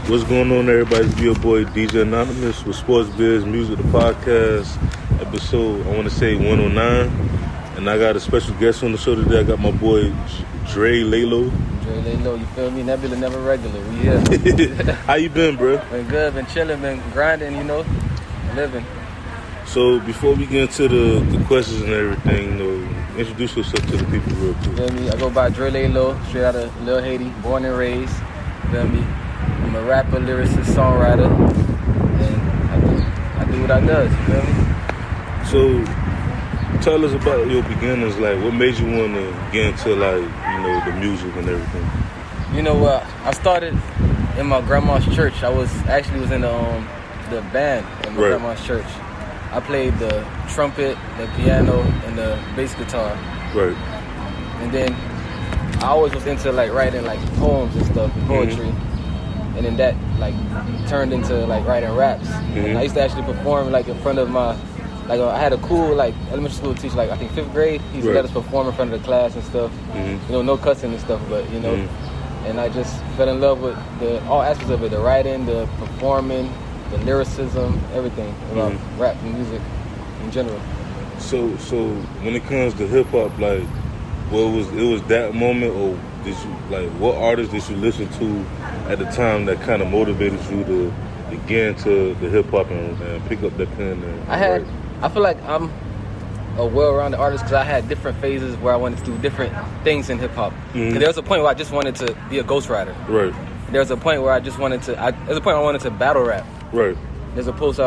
What's going on, everybody? It's your boy DJ Anonymous with Sports Biz Music, the podcast, episode, I want to say 109. And I got a special guest on the show today. I got my boy DreLayLow. DreLayLow, you feel me? Nebula never regular. We here. How you been, bro? Been good, been chilling, been grinding, living. So before we get into the questions and everything, introduce yourself to the people real quick. Feel me? I go by DreLayLow, straight out of Little Haiti, born and raised. Feel me? I'm a rapper, lyricist, songwriter, and I do what I does. You feel me? So tell us about your beginnings. Like, what made you want to get into the music and everything? You know what? I started in my grandma's church. I was in the band in my grandma's church. I played the trumpet, the piano, and the bass guitar. Right. And then I always was into writing poems and stuff, poetry. Mm-hmm. And then that turned into writing raps. Mm-hmm. And I used to actually perform in front of my I had a cool elementary school teacher, I think 5th grade. He used to let us perform in front of the class and stuff. Mm-hmm. No cussing and stuff, but Mm-hmm. And I just fell in love with all aspects of it, the writing, the performing, the lyricism, everything about rap and music in general. So when it comes to hip hop, it was that moment, or did you what artists did you listen to at the time that kind of motivated you to get into the hip hop and pick up that pen? I feel like I'm a well-rounded artist because I had different phases where I wanted to do different things in hip hop. Mm-hmm. There was a point where I just wanted to be a ghostwriter. Right. There's a point where I just wanted to. There's a point I wanted to battle rap. Right. There's a point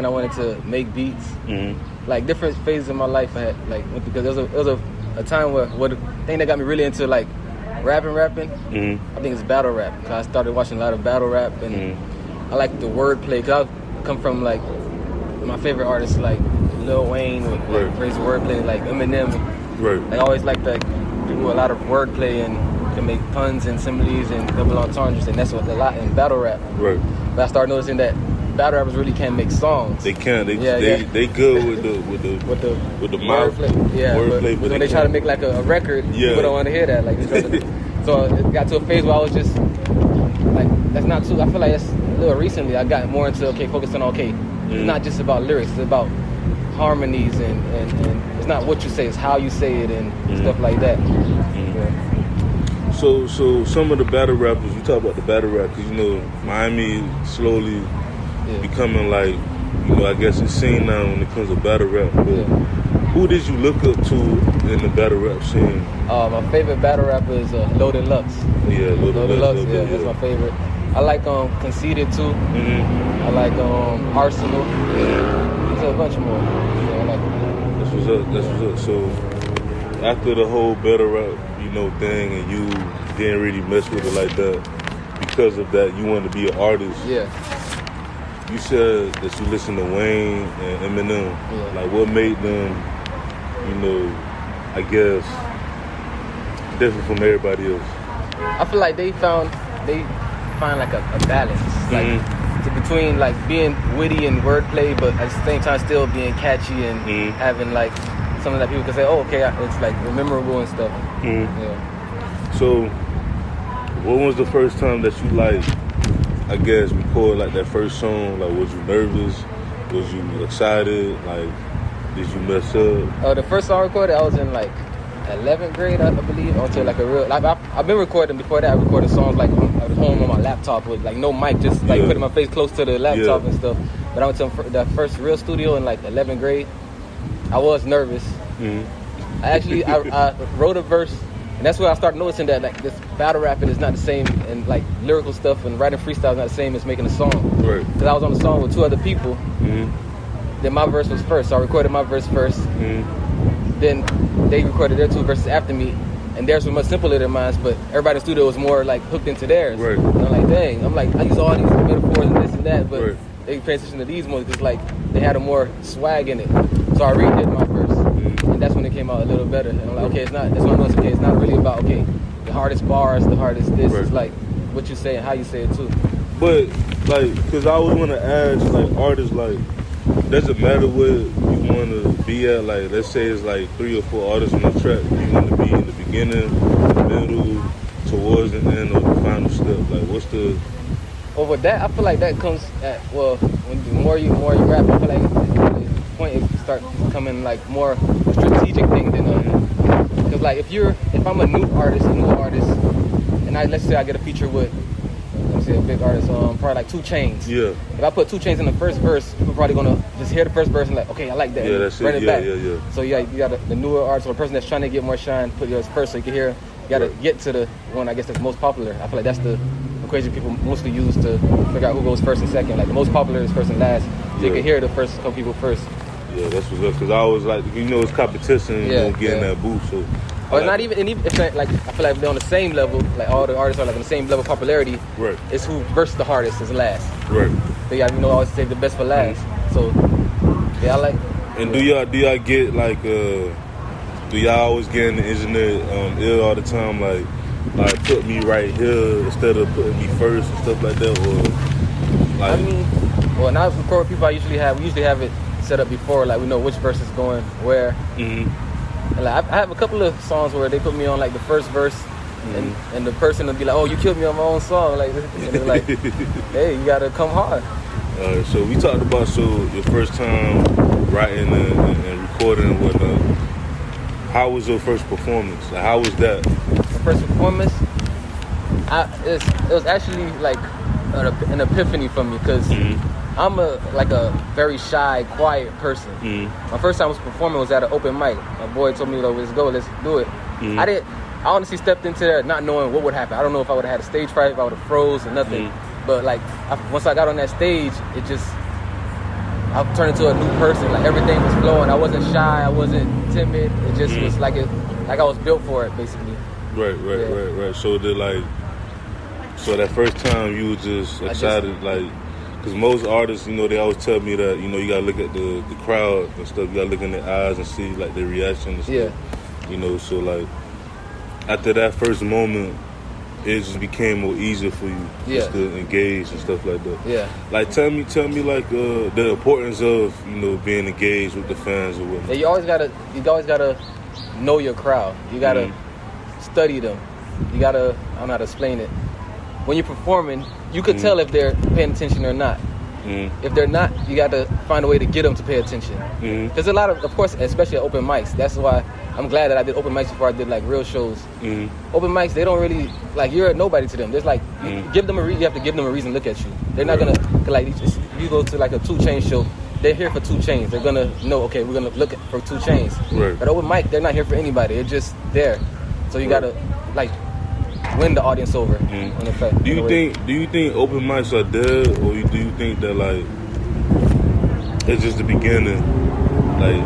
I wanted to make beats. Mm-hmm. Different phases in my life I had because there was a time where the thing that got me really into rapping. Mm-hmm. I think it's battle rap. I started watching a lot of battle rap and I like the wordplay because I come from my favorite artists Lil Wayne with crazy wordplay, Eminem. Right. I always like that people with a lot of wordplay and can make puns and similes and double entendres, and that's what a lot in battle rap. Right. But I started noticing that battle rappers really can't make songs. They can't. They good with the wordplay. Yeah. Wordplay, but when they try to make a record, people don't want to hear that. So it got to a phase where I was just that's not too. I feel like that's a little recently. I got more into focusing on it's not just about lyrics. It's about harmonies and it's not what you say, it's how you say it and stuff like that. Yeah. So some of the battle rappers, you talk about the battle rap because Miami slowly becoming I guess it's seen now when it comes to battle rap. But who did you look up to in the battle rap scene? My favorite battle rapper is Loaded Lux. Yeah, Loaded Lux. Yeah, that's my favorite. I like Conceited too. Mm-hmm. I like Arsenal. There's a bunch more. That's what's up. So after the whole battle rap, thing, and you didn't really mess with it like that, because of that, you wanted to be an artist. Yeah. You said that you listen to Wayne and Eminem. Yeah. What made them, I guess, different from everybody else? I feel like they find a balance, between beting witty and wordplay, but at the same time still being catchy and having something that people can say, oh, okay, it's memorable and stuff. Yeah. So, what was the first time that you I guess record that first song? Was you nervous? Was you excited? Did you mess up? The first song I recorded, I was in 11th grade, I believe, until a real. I've been recording before that. I recorded songs at home on my laptop with no mic, just putting my face close to the laptop and stuff. But I went to the first real studio in 11th grade. I was nervous. Mm-hmm. I wrote a verse, and that's where I started noticing that this battle rapping is not the same, and lyrical stuff and writing freestyle is not the same as making a song. Right. Because I was on the song with 2 other people. Mm-hmm. Then my verse was first, so I recorded my verse first. Mm-hmm. Then they recorded their 2 verses after me, and theirs was much simpler than mine, but everybody in the studio was more hooked into theirs. Right. And I'm dang, I use all these metaphors and this and that, but they pay attention to these more because they had a more swag in it. So I redid my verse, and that's when it came out a little better. And I'm okay, it's not. That's when I know it's not really about the hardest bars, the hardest this. It's what you say and how you say it too. But because I always want to ask artists does it matter what you want to be at? Let's say it's 3 or 4 artists on the track. You want to be in the beginning, the middle, towards the end, or the final step. Well, with that, I feel like that comes at, well, when the more you rap, I feel like the point is to start becoming like more a strategic thing than because like if I'm a new artist, and let's say I get a feature with, let's say a big artist, probably like 2 Chainz. Yeah. If I put 2 Chainz in the first verse, people probably gonna just hear the first verse and like, okay, I like that. Yeah, that's run it. it back. Yeah. So you got the newer artist or the person that's trying to get more shine, put yours first so you can hear. You gotta get to the one I guess that's most popular. I feel like that's the equation people mostly use to figure out who goes first and second. Like the most popular is first and last. So you can hear the first couple people first. Yeah, that's what's up. Because I always like, it's competition. You don't get in that booth. So. Or not even, and even if like I feel like they're on the same level. Like all the artists are like on the same level of popularity. Right. It's who versus the hardest is last. Right. So you gotta always save the best for last. So yeah, I like. And do y'all get like do y'all always get in the engineer ill all the time like put me right here instead of putting me first and stuff like that, or like? I mean, well, now record with people we usually have it set up before, like we know which verse is going where. Mm-hmm. And like I have a couple of songs where they put me on like the first verse, and the person will be like, "Oh, you killed me on my own song," like, and they're like, "Hey, you gotta come hard." So we talked about your first time writing and recording and whatnot. How was your first performance? Like, how was that? My first performance, it was actually like an epiphany for me because I'm a very shy, quiet person. My first time I was performing was at an open mic. My boy told me, let's go, let's do it. I honestly stepped into there not knowing what would happen. I don't know if I would have had a stage fright, if I would have froze or nothing. But like once I got on that stage, I turned into a new person. Like everything was flowing. I wasn't shy. I wasn't timid. It just was like I was built for it, basically. Right. So that first time you were just excited, because most artists, they always tell me that, you gotta look at the crowd and stuff. You gotta look in their eyes and see like their reaction and stuff. Yeah. So like after that first moment, it just became more easier for you just to engage and stuff like that. Yeah. Like tell me like the importance of being engaged with the fans or whatnot. Yeah, you always gotta know your crowd. You gotta study them. You gotta, I don't know how to explain it. When you're performing, you could tell if they're paying attention or not. If they're not, you got to find a way to get them to pay attention. There's a lot of course, especially at open mics. That's why I'm glad that I did open mics before I did like real shows. Open mics, they don't really like, you're a nobody to them. There's like you give them you have to give them a reason to look at you. They're not gonna like, if you go to like a 2 Chainz show, they're here for 2 Chainz. They're gonna know, okay, we're gonna look for 2 Chainz. Right. But open mic, they're not here for anybody. They're just there. So you gotta like win the audience over. In effect, do you think open mics are dead, or do you think that like it's just the beginning? Like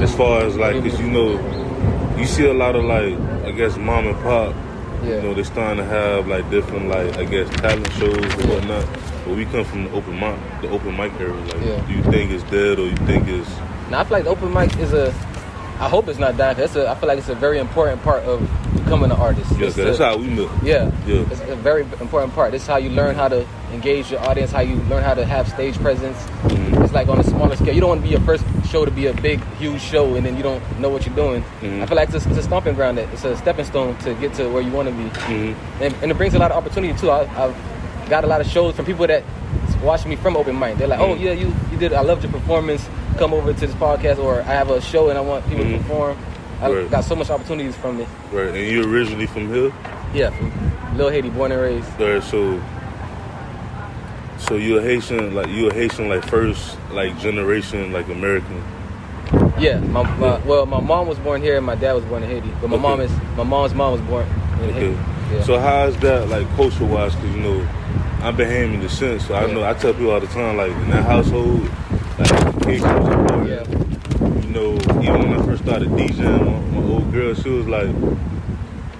as far as like, because you see a lot of like, I guess mom and pop, they're starting to have like different like, I guess, talent shows or whatnot. But we come from the open mic era. Like, do you think it's dead, or you think it's? Now I feel like the open mic is I hope it's not dying. I feel like it's a very important part of becoming an artist. Yeah, that's how we met. Yeah, it's a very important part. This is how you learn how to engage your audience, how you learn how to have stage presence. It's like on a smaller scale. You don't want to be your first show to be a big, huge show, and then you don't know what you're doing. I feel like it's a stomping ground. It's a stepping stone to get to where you want to be. And it brings a lot of opportunity, too. I've got a lot of shows from people that watch me from open mic. They're like, oh, yeah, you did. I loved your performance. Come over to this podcast, or I have a show and I want people to perform. I got so much opportunities from it. Right, and you originally from here? Yeah, from Little Haiti, born and raised. Right, so you're Haitian, like first like generation like American. Yeah, my mom was born here and my dad was born in Haiti, but my mom's mom was born in Haiti. Yeah. So how is that like culture wise? Because I'm Bahamian descent, so I tell people all the time, like in that household, like kids was important. Even when I first started DJing, my old girl, she was like,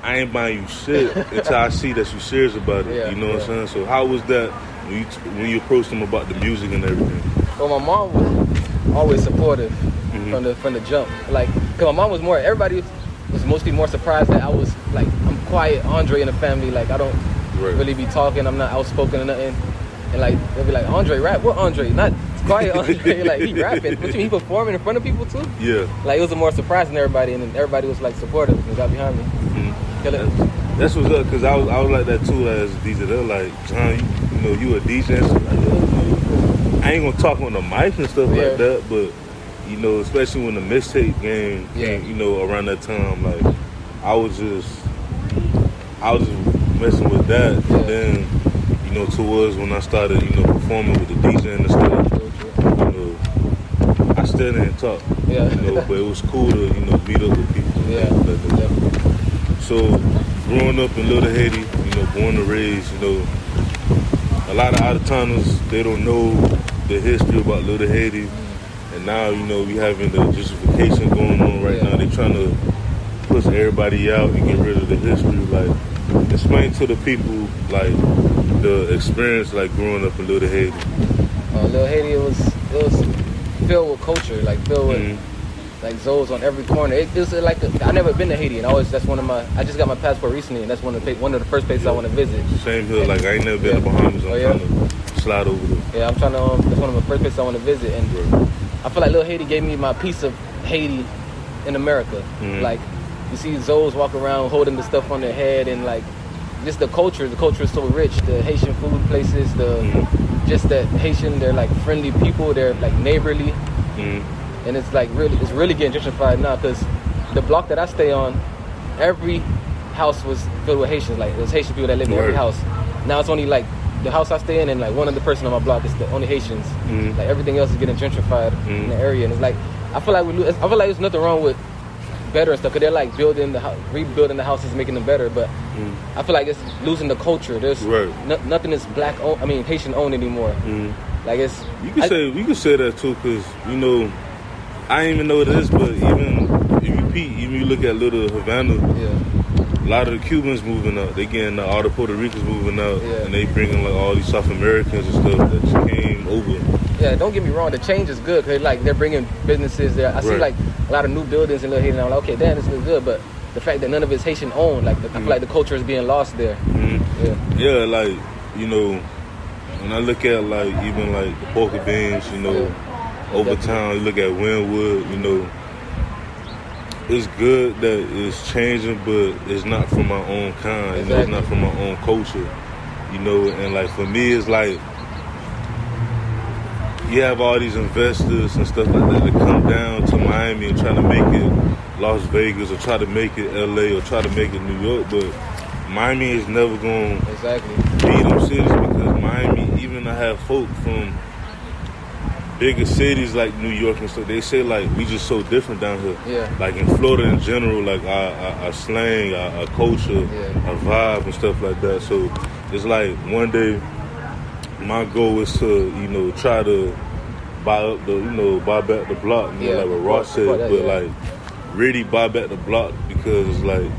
I ain't buying you shit until I see that you serious about it. You know what I'm saying? So how was that when you approached them about the music and everything? Well, my mom was always supportive from the jump. Like, cause my mom was everybody was mostly more surprised that I was like, I'm quiet Andre in the family. Like I don't really be talking. I'm not outspoken or nothing. And like they'll be like, Andre rap? What Andre? Not quiet Andre. Like he rapping. But he performing in front of people too? Yeah. Like it was a more surprise than everybody, and then everybody was like supportive and got behind me. That's what's up, because I was like that too as DJ. They're like, John, you a DJ and stuff like that. I ain't gonna talk on the mic and stuff like that, but especially when the mixtape game came, around that time, like I was just messing with that, and then towards when I started performing with the DJ and stuff, I still didn't talk, but it was cool to meet up with people. So growing up in Little Haiti, born and raised, a lot of out-of-towners, they don't know the history about Little Haiti. And now, we having the gentrification going on right now. They trying to push everybody out and get rid of the history. Like, explain to the people, like, the experience, like, growing up in Little Haiti. Little Haiti, it was filled with culture, like, filled with, like, zoos on every corner. It was like, I never been to Haiti, and I just got my passport recently, and that's one of the first places I want to visit. Same here, like, I ain't never been to Bahamas. I'm trying to slide over there. Yeah, I'm trying to, that's one of the first places I want to visit, and I feel like Little Haiti gave me my piece of Haiti in America. Like, you see Zoes walk around holding the stuff on their head, and like, just the culture is so rich. The Haitian food places, just that Haitian, they're like friendly people, they're like neighborly. And it's like it's really getting gentrified now, because the block that I stay on, every house was filled with Haitians. Like, there's Haitian people that live in every house. Now it's only like the house I stay in, and like one other person on my block is the only Haitians. Like, everything else is getting gentrified in the area, and it's like I feel like there's nothing wrong with better and stuff, because they're like rebuilding the houses, making them better. But I feel like it's losing the culture. There's nothing is Haitian owned anymore. Like, it's we could say that too, because I didn't even know what it is, but even if you look at Little Havana, a lot of the Cubans moving out. They getting all the Puerto Ricans moving out, and they bringing like all these South Americans and stuff that just came over. Yeah, don't get me wrong. The change is good, because like they're bringing businesses there. I see like a lot of new buildings in Little Haiti, and I'm like, okay, damn, this is good. But the fact that none of it's Haitian owned, like I feel like the culture is being lost there. Yeah, like when I look at like even like the Polka Beans, over town, you look at Wynwood, it's good that it's changing, but it's not from my own kind. It's not from my own culture. And like for me, it's like you have all these investors and stuff like that come down to Miami and try to make it Las Vegas, or try to make it LA, or try to make it New York, but Miami is never going to be them cities, because Miami, even I have folk from bigger cities like New York and stuff, they say like we just so different down here. Like in Florida in general, like our slang, our culture, our vibe and stuff like that. So it's like one day my goal is to try to buy back the block, like what Ross said, but like really buy back the block, because it's like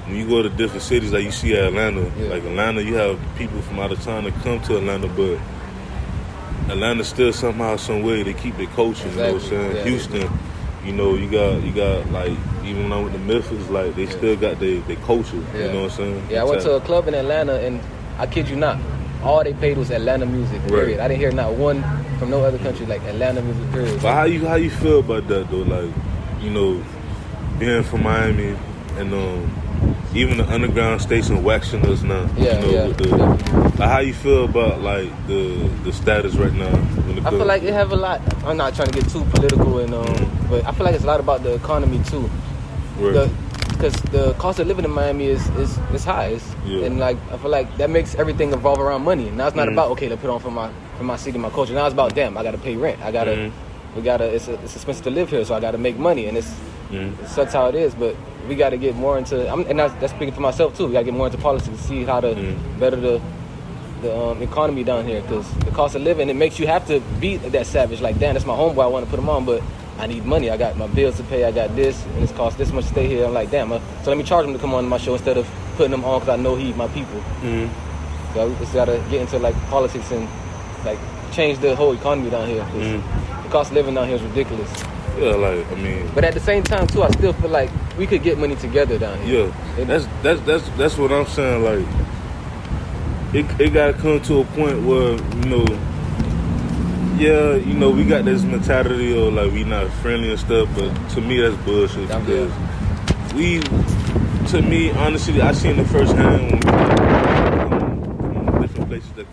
when you go to different cities, like you see Atlanta, like Atlanta, you have people from out of town that come to Atlanta, but Atlanta still somehow, some way, they keep their culture. You know what I'm saying? Houston, you got like, even when I went to Memphis, like they still got their culture. You know what I'm saying? Yeah, I went to a club in Atlanta, and I kid you not, all they played was Atlanta music. Period. I didn't hear not one from no other country, like Atlanta music. Period. But how you feel about that though? Like, being from Miami, and even the underground station waxing us now. Like, how you feel about like the status right now? I feel like it have a lot. I'm not trying to get too political, and but I feel like it's a lot about the economy too. Because the cost of living in Miami is high, and like I feel like that makes everything revolve around money. Now it's not about to put on for my city, my culture. Now it's about I gotta pay rent. It's expensive to live here, so I gotta make money, and it sucks how it is. But we gotta get more into, and that's speaking for myself too. We gotta get more into politics to see how to better the economy down here, because the cost of living, it makes you have to be that savage. Like, damn, that's my homeboy, I want to put him on, but I need money. I got my bills to pay. I got this, and it's cost this much to stay here. I'm like, damn. So let me charge him to come on my show instead of putting him on because I know he's my people. So we just gotta get into like politics and like change the whole economy down here. The cost of living down here is ridiculous. Yeah, like I mean. But at the same time too, I still feel like we could get money together down here. Yeah, that's what I'm saying. Like, it gotta come to a point where we got this mentality of like we not friendly and stuff, but to me that's bullshit, because to me, honestly, I seen it firsthand when we from different places that